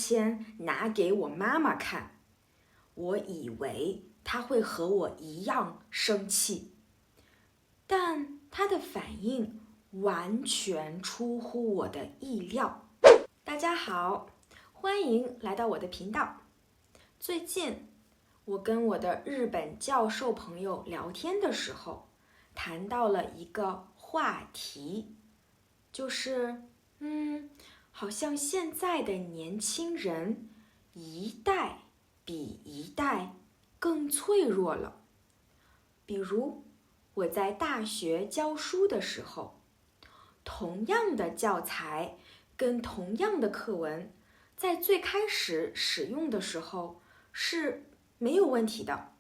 签拿给我妈妈看，我以为她会和我一样生气，但她的反应完全出乎我的意料。大家好，欢迎来到我的频道。最近我跟我的日本教授朋友聊天的时候，谈到了一个话题，就是好像现在的年轻人一代比一代更脆弱了。比如我在大学教书的时候，同样的教材跟同样的课文，在最开始使用的时候是没有问题的，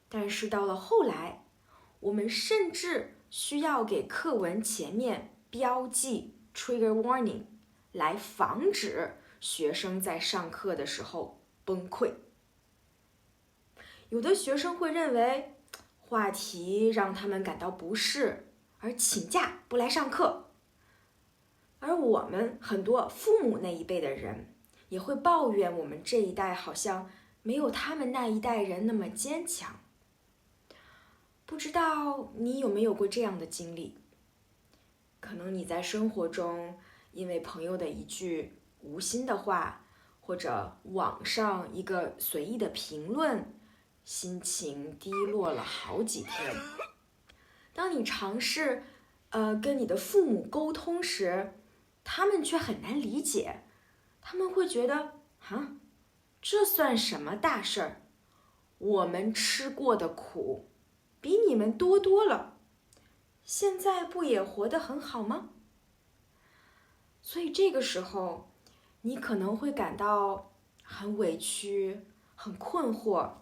但是到了后来，我们甚至需要给课文前面标记 trigger warning， 来防止学生在上课的时候崩溃。有的学生会认为话题让他们感到不适，而请假不来上课。而我们很多父母那一辈的人也会抱怨我们这一代好像没有他们那一代人那么坚强。不知道你有没有过这样的经历？可能你在生活中因为朋友的一句无心的话，或者网上一个随意的评论，心情低落了好几天。当你尝试跟你的父母沟通时，他们却很难理解，他们会觉得这算什么大事儿？我们吃过的苦比你们多多了，现在不也活得很好吗？所以这个时候，你可能会感到很委屈，很困惑。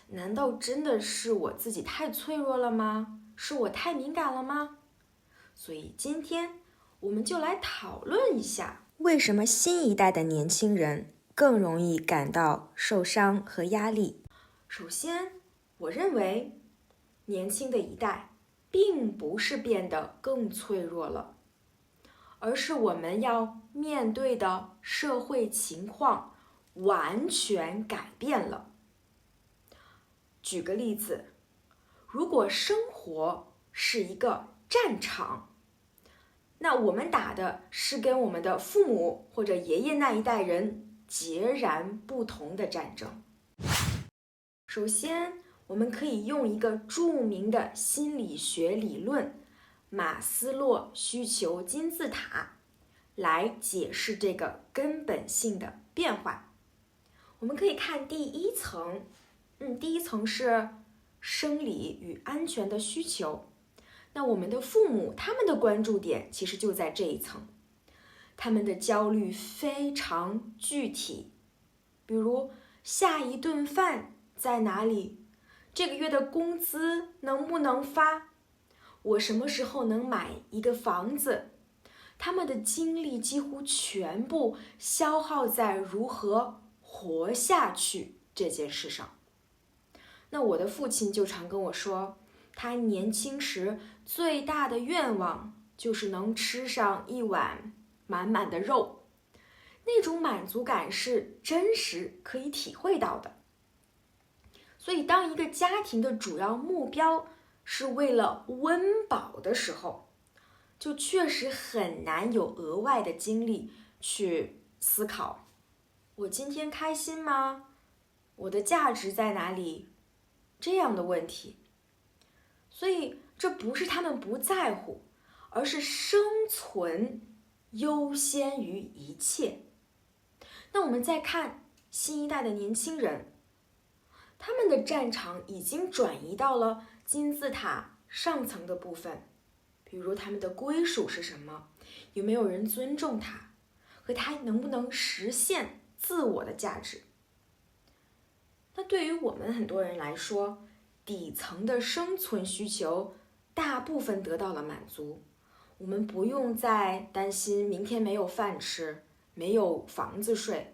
难道真的是我自己太脆弱了吗？是我太敏感了吗？所以今天我们就来讨论一下，为什么新一代的年轻人更容易感到受伤和压力。首先，我认为年轻的一代并不是变得更脆弱了，而是我们要面对的社会情况完全改变了。举个例子，如果生活是一个战场，那我们打的是跟我们的父母或者爷爷那一代人截然不同的战争。首先，我们可以用一个著名的心理学理论马斯洛需求金字塔来解释这个根本性的变化。我们可以看第一层，第一层是生理与安全的需求。那我们的父母，他们的关注点其实就在这一层，他们的焦虑非常具体，比如下一顿饭在哪里？这个月的工资能不能发？我什么时候能买一个房子？他们的精力几乎全部消耗在如何活下去这件事上。那我的父亲就常跟我说，他年轻时最大的愿望就是能吃上一碗满满的肉，那种满足感是真实可以体会到的。所以当一个家庭的主要目标是为了温饱的时候，就确实很难有额外的精力去思考，我今天开心吗？我的价值在哪里？这样的问题。所以这不是他们不在乎，而是生存优先于一切。那我们再看新一代的年轻人，他们的战场已经转移到了金字塔上层的部分，比如他们的归属是什么？有没有人尊重他？和他能不能实现自我的价值？那对于我们很多人来说，底层的生存需求大部分得到了满足，我们不用再担心明天没有饭吃，没有房子睡，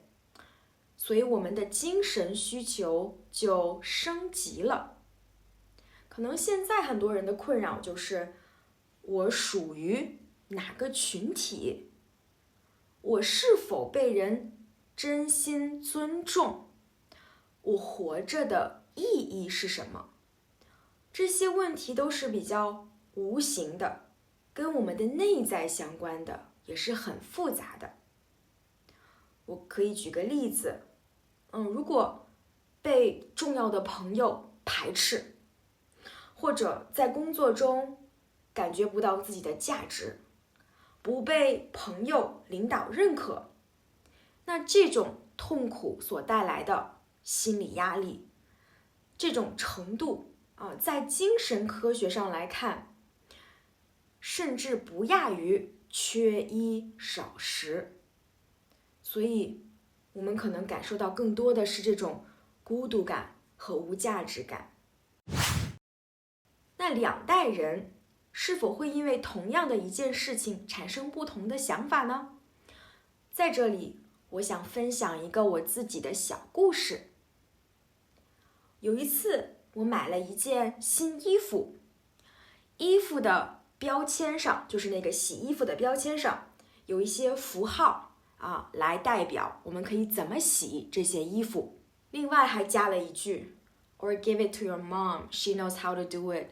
所以我们的精神需求就升级了。可能现在很多人的困扰就是，我属于哪个群体？我是否被人真心尊重？我活着的意义是什么？这些问题都是比较无形的，跟我们的内在相关的，也是很复杂的。我可以举个例子，如果被重要的朋友排斥，或者在工作中感觉不到自己的价值，不被朋友、领导认可，那这种痛苦所带来的心理压力，这种程度在精神科学上来看，甚至不亚于缺衣少食。所以我们可能感受到更多的是这种孤独感和无价值感。那两代人是否会因为同样的一件事情产生不同的想法呢？在这里，我想分享一个我自己的小故事。有一次，我买了一件新衣服，衣服的标签上，就是那个洗衣服的标签上，有一些符号来代表我们可以怎么洗这些衣服。另外还加了一句 "Or give it to your mom, she knows how to do it."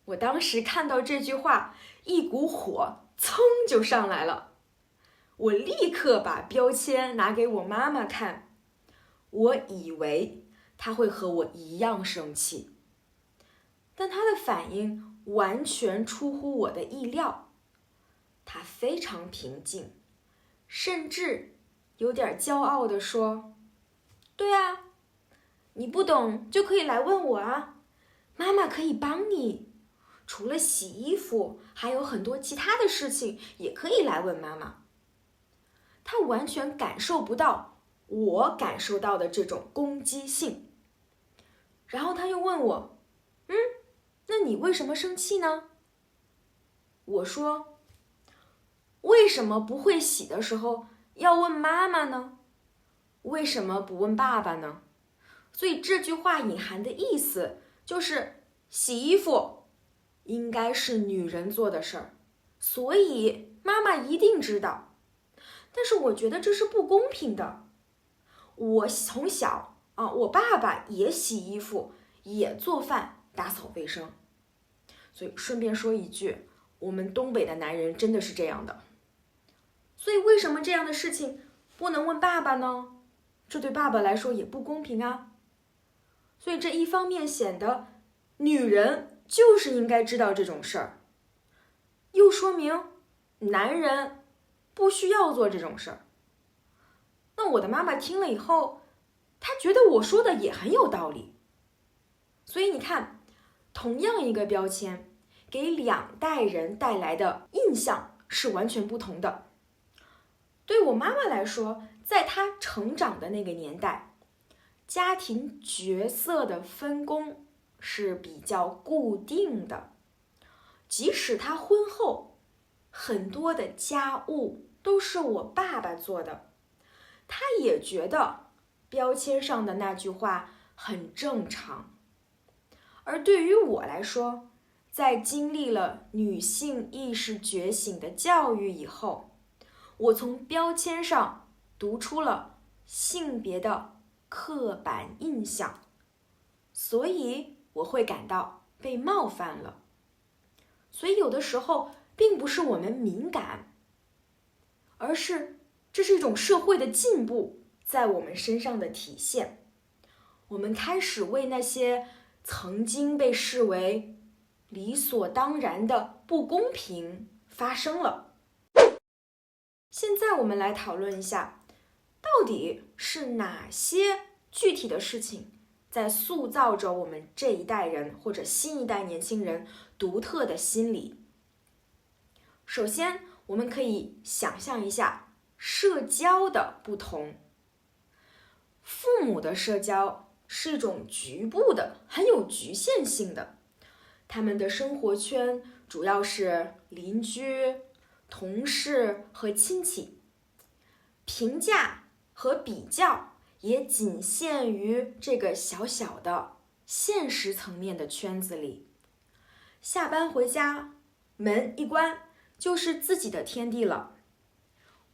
我当时看到这句话，一股火噌就上来了。我立刻把标签拿给我妈妈看，我以为她会和我一样生气，但她的反应完全出乎我的意料。她非常平静，甚至有点骄傲地说：对啊，你不懂就可以来问我啊，妈妈可以帮你。除了洗衣服，还有很多其他的事情也可以来问妈妈。他完全感受不到我感受到的这种攻击性。然后他又问我，那你为什么生气呢？我说，为什么不会洗的时候要问妈妈呢？为什么不问爸爸呢？所以这句话隐含的意思就是洗衣服应该是女人做的事儿，所以妈妈一定知道。但是我觉得这是不公平的。我从小我爸爸也洗衣服，也做饭，打扫卫生。所以顺便说一句，我们东北的男人真的是这样的。所以为什么这样的事情不能问爸爸呢？这对爸爸来说也不公平啊。所以这一方面显得女人就是应该知道这种事儿，又说明男人不需要做这种事儿。那我的妈妈听了以后，她觉得我说的也很有道理。所以你看，同样一个标签，给两代人带来的印象是完全不同的。对我妈妈来说，在她成长的那个年代，家庭角色的分工是比较固定的。即使她婚后，很多的家务都是我爸爸做的，她也觉得标签上的那句话很正常。而对于我来说，在经历了女性意识觉醒的教育以后，我从标签上读出了性别的刻板印象，所以我会感到被冒犯了。所以有的时候并不是我们敏感，而是这是一种社会的进步在我们身上的体现。我们开始为那些曾经被视为理所当然的不公平发声了。现在我们来讨论一下，到底是哪些具体的事情在塑造着我们这一代人或者新一代年轻人独特的心理。首先，我们可以想象一下社交的不同。父母的社交是一种局部的，很有局限性的，他们的生活圈主要是邻居、同事和亲戚，评价和比较也仅限于这个小小的现实层面的圈子里。下班回家，门一关就是自己的天地了。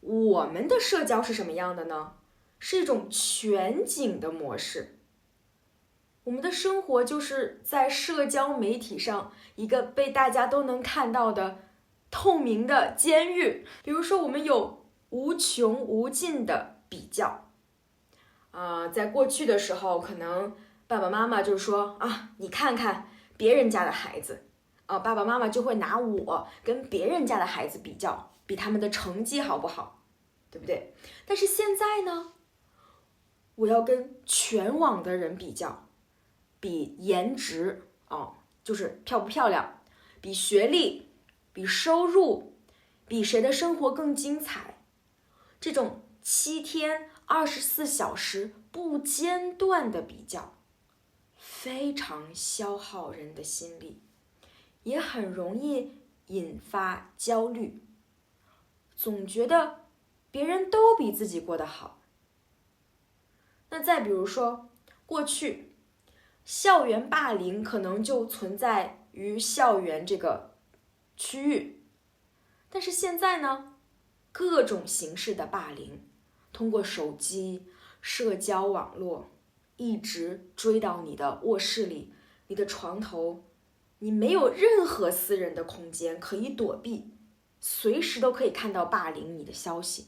我们的社交是什么样的呢？是一种全景的模式。我们的生活就是在社交媒体上一个被大家都能看到的透明的监狱。比如说，我们有无穷无尽的比较。在过去的时候，可能爸爸妈妈就说你看看别人家的孩子，爸爸妈妈就会拿我跟别人家的孩子比较，比他们的成绩好不好，对不对？但是现在呢，我要跟全网的人比较，比颜值就是漂不漂亮，比学历，比收入，比谁的生活更精彩。这种7天24小时不间断的比较，非常消耗人的心力，也很容易引发焦虑，总觉得别人都比自己过得好。那再比如说，过去校园霸凌可能就存在于校园这个区域，但是现在呢，各种形式的霸凌通过手机、社交网络一直追到你的卧室里，你的床头，你没有任何私人的空间可以躲避，随时都可以看到霸凌你的消息。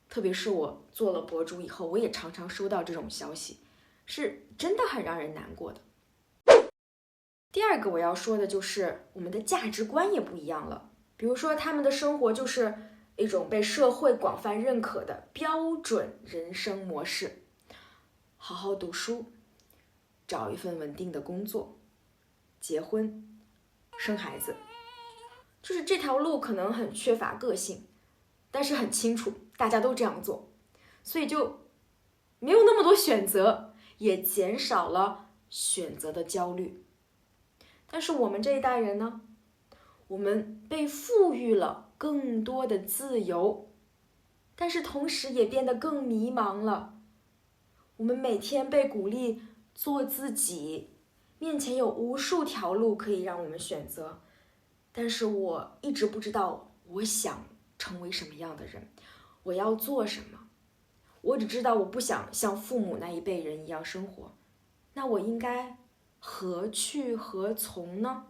特别是我做了博主以后，我也常常收到这种消息，是真的很让人难过的。第二个我要说的就是我们的价值观也不一样了。比如说他们的生活就是一种被社会广泛认可的标准人生模式，好好读书，找一份稳定的工作，结婚，生孩子，就是这条路可能很缺乏个性，但是很清楚大家都这样做，所以就没有那么多选择，也减少了选择的焦虑。但是我们这一代人呢，我们被赋予了更多的自由，但是同时也变得更迷茫了。我们每天被鼓励做自己，面前有无数条路可以让我们选择，但是我一直不知道我想成为什么样的人，我要做什么。我只知道我不想像父母那一辈人一样生活，那我应该何去何从呢？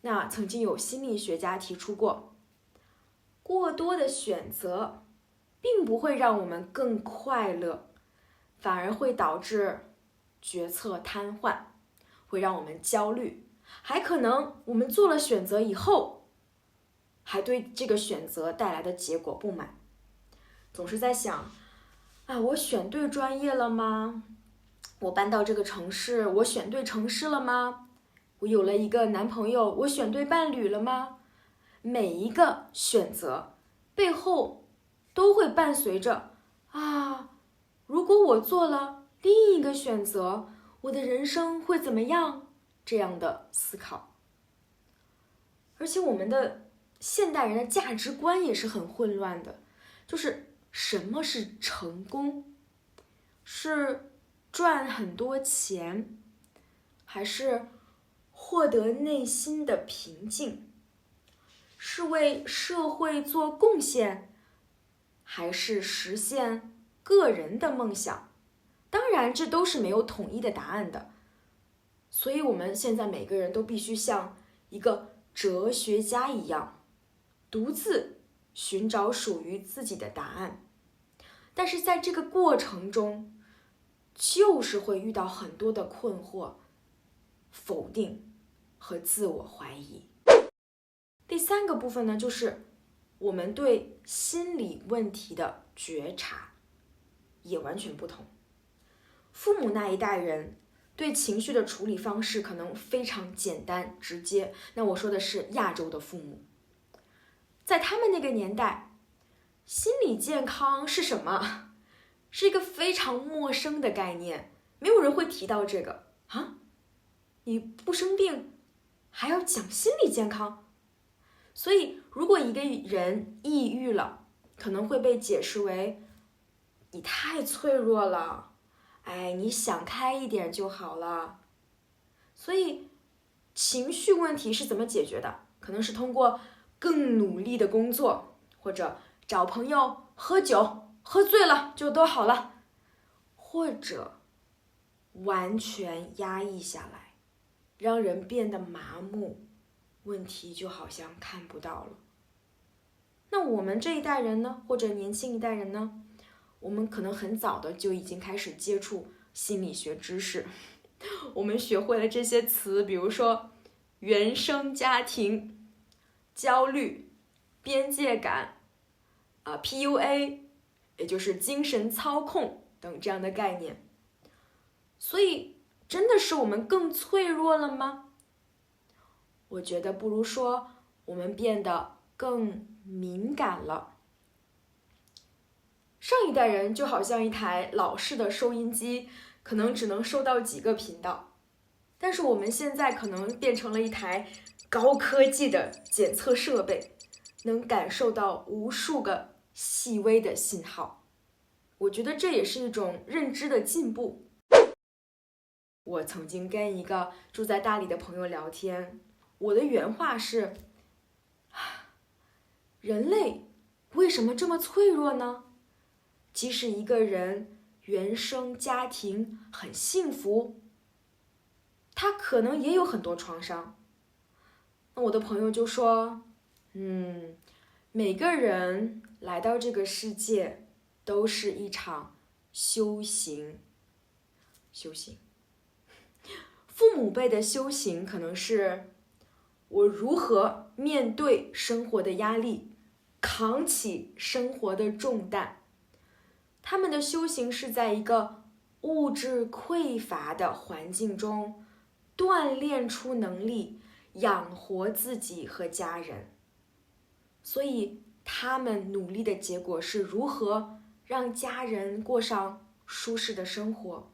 那曾经有心理学家提出过，过多的选择并不会让我们更快乐，反而会导致决策瘫痪，会让我们焦虑，还可能我们做了选择以后，还对这个选择带来的结果不满，总是在想我选对专业了吗？我搬到这个城市，我选对城市了吗？我有了一个男朋友，我选对伴侣了吗？每一个选择背后都会伴随着如果我做了另一个选择，我的人生会怎么样？这样的思考。而且我们的现代人的价值观也是很混乱的，就是什么是成功？是赚很多钱，还是获得内心的平静？是为社会做贡献，还是实现个人的梦想？当然，这都是没有统一的答案的。所以我们现在每个人都必须像一个哲学家一样，独自寻找属于自己的答案。但是在这个过程中，就是会遇到很多的困惑、否定和自我怀疑。第三个部分呢，就是我们对心理问题的觉察也完全不同。父母那一代人对情绪的处理方式可能非常简单直接，那我说的是亚洲的父母。在他们那个年代，心理健康是什么？是一个非常陌生的概念，没有人会提到这个你不生病还要讲心理健康？所以如果一个人抑郁了，可能会被解释为你太脆弱了，你想开一点就好了。所以情绪问题是怎么解决的？可能是通过更努力的工作，或者找朋友喝酒，喝醉了就都好了，或者完全压抑下来，让人变得麻木，问题就好像看不到了。那我们这一代人呢，或者年轻一代人呢，我们可能很早的就已经开始接触心理学知识，我们学会了这些词，比如说原生家庭、焦虑、边界感、PUA， 也就是精神操控等这样的概念。所以真的是我们更脆弱了吗？我觉得不如说我们变得更敏感了。上一代人就好像一台老式的收音机，可能只能收到几个频道，但是我们现在可能变成了一台高科技的检测设备，能感受到无数个细微的信号。我觉得这也是一种认知的进步。我曾经跟一个住在大理的朋友聊天，我的原话是：人类为什么这么脆弱呢？即使一个人原生家庭很幸福，他可能也有很多创伤。那我的朋友就说，每个人来到这个世界都是一场修行。父母辈的修行可能是我如何面对生活的压力，扛起生活的重担。他们的修行是在一个物质匮乏的环境中锻炼出能力，养活自己和家人。所以他们努力的结果是如何让家人过上舒适的生活。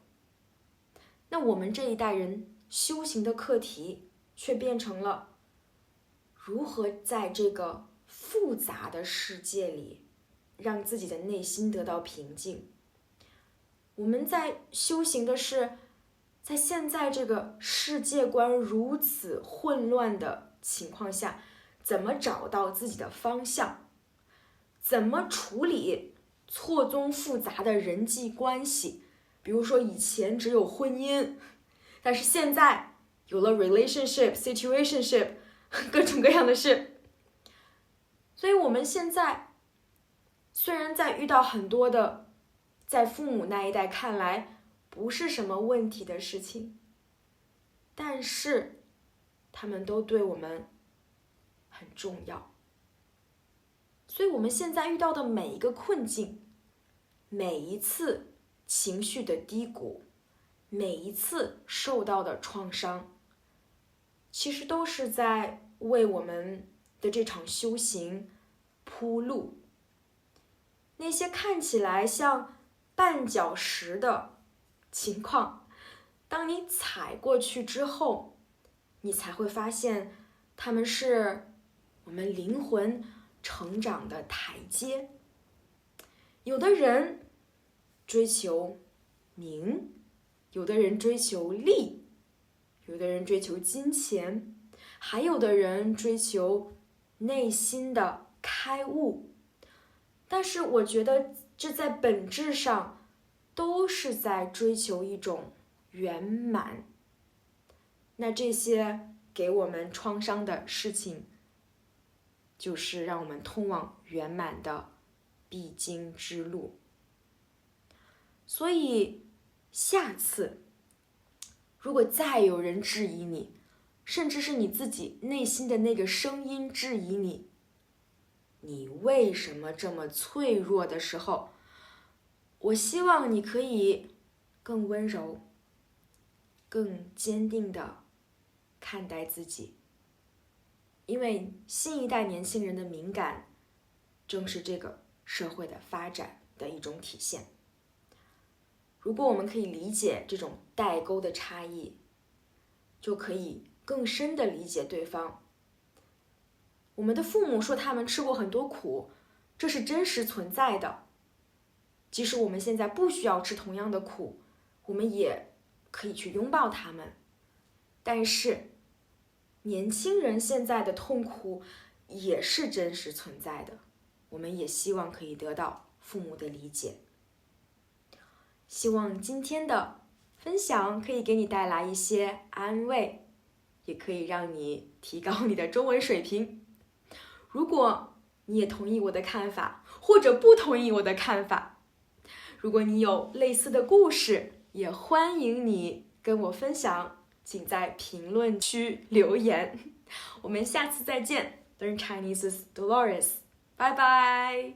那我们这一代人修行的课题却变成了如何在这个复杂的世界里让自己的内心得到平静。我们在修行的是在现在这个世界观如此混乱的情况下，怎么找到自己的方向，怎么处理错综复杂的人际关系。比如说以前只有婚姻，但是现在有了 relationship、situationship， 各种各样的事。所以我们现在虽然在遇到很多的在父母那一代看来不是什么问题的事情，但是他们都对我们很重要。所以我们现在遇到的每一个困境，每一次情绪的低谷，每一次受到的创伤，其实都是在为我们的这场修行铺路。那些看起来像绊脚石的情况，当你踩过去之后，你才会发现它们是我们灵魂成长的台阶。有的人追求名，有的人追求利，有的人追求金钱，还有的人追求内心的开悟。但是我觉得这在本质上都是在追求一种圆满。那这些给我们创伤的事情，就是让我们通往圆满的必经之路。所以下次如果再有人质疑你，甚至是你自己内心的那个声音质疑你，你为什么这么脆弱的时候，我希望你可以更温柔、更坚定地看待自己。因为新一代年轻人的敏感，正是这个社会的发展的一种体现。如果我们可以理解这种代沟的差异，就可以更深地理解对方。我们的父母说他们吃过很多苦，这是真实存在的。即使我们现在不需要吃同样的苦，我们也可以去拥抱他们。但是年轻人现在的痛苦也是真实存在的，我们也希望可以得到父母的理解。希望今天的分享可以给你带来一些安慰，也可以让你提高你的中文水平。如果你也同意我的看法，或者不同意我的看法，如果你有类似的故事，也欢迎你跟我分享，请在评论区留言。我们下次再见。Learn Chinese with Dolores， 拜拜。